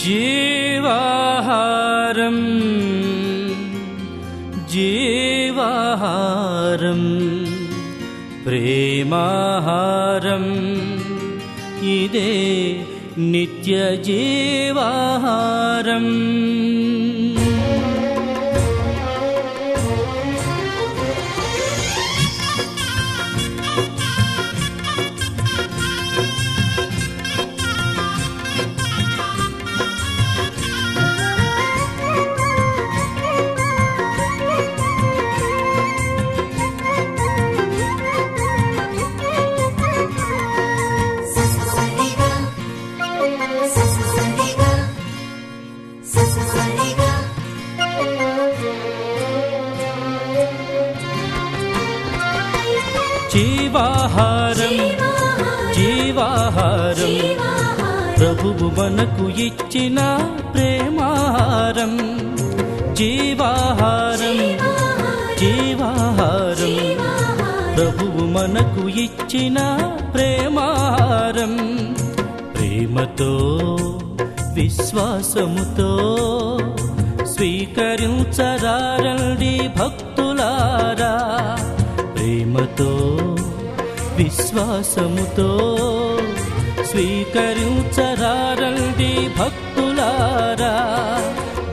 జీవాహారం జీవాహారం ప్రేమాహారం ఇదే నిత్య జీవాహారం. జీవాహారం జీవాహారం ప్రభువు మనకు ఇచ్చిన ప్రేమాహారం. జీవాహారం జీవాహారం ప్రభువు మనకు ఇచ్చిన ప్రేమాహారం. ప్రేమతో విశ్వాసముతో స్వీకరించరారండి భక్తులారా. ప్రేమతో విశ్వాసముతో స్వీకరించరారండి భక్తులారా.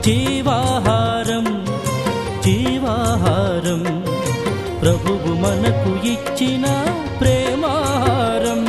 జీవాహారం జీవాహారం ప్రభువు మనకు ఇచ్చిన ప్రేమాహారం.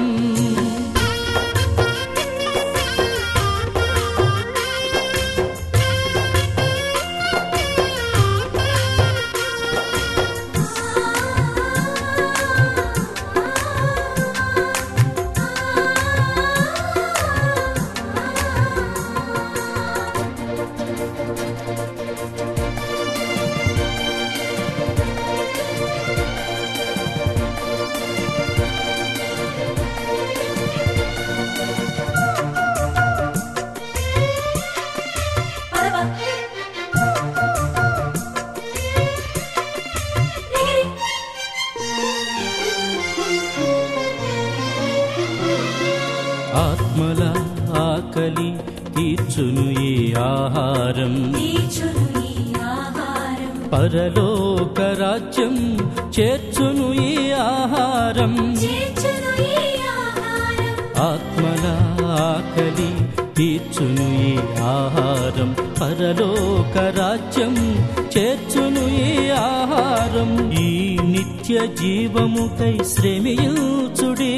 ఆత్మల ఆకలి తీర్చును ఈ ఆహారం. పరలోక రాజ్యం చేర్చును ఈ ఆహారం. ఆత్మల ఆకలి తీర్చును ఈ ఆహారం. పరలోక రాజ్యం చేర్చును ఈ ఆహారం. ఈ నిత్య జీవముకై శ్రమించుడి,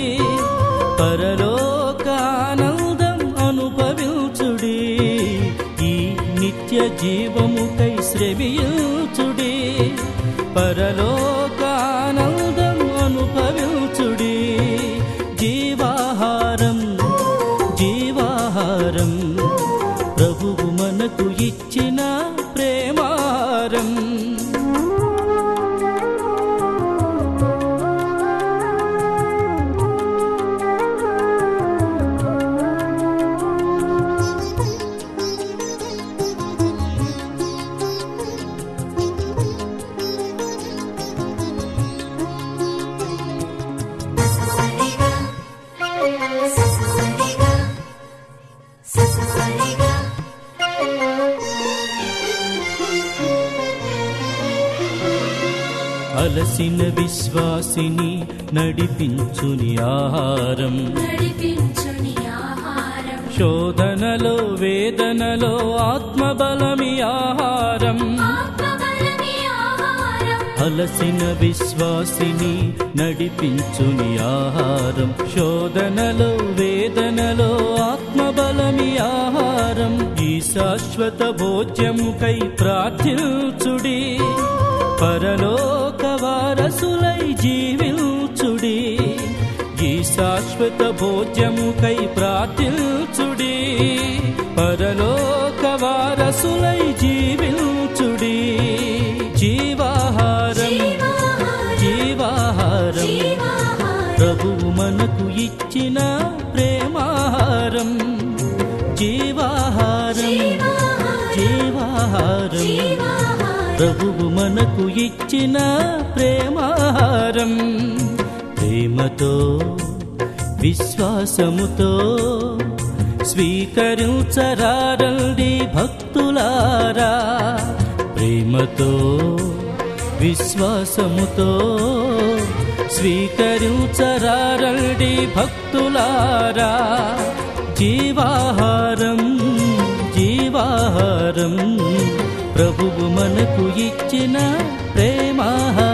పరలోకానందం అనుభవించుడి. ఈ నిత్య జీవముకై శ్రమించుడి, పరలోకానందం అనుభవించుడి. జీవాహారం జీవాహారం ప్రభువు మనకు ఇచ్చిన ప్రేమాహారం. అలసిన విశ్వాసిని నడిపించుని ఆహారం. శోధనలో వేదనలో ఆత్మబలమి ఆహారం. అలసిన విశ్వాసిని నడిపించుని ఆహారం. శోధనలో వేదనలో ఆత్మబలమి ఆహారం. ఈ శాశ్వత భోజ్యముకై ప్రార్థించుడి, పరలోక వారసులై జీవించుడి. ఈ శాశ్వత భోజ్యముకై ప్రార్థించుడి, పరలోక వారసులై జీవించుడి. జీవాహారం జీవాహారం ప్రభువు మనకు ఇచ్చిన ప్రేమాహారం. జీవాహారం జీవాహారం ప్రభువు మనకు ఇచ్చిన ప్రేమాహారం. ప్రేమతో విశ్వాసముతో స్వీకరించరారండి భక్తులారా, ప్రేమతో విశ్వాసముతో స్వీకరించరారండి భక్తులారా. జీవాహారం జీవాహారం ప్రభువు మనకు ఇచ్చిన ప్రేమాహారం.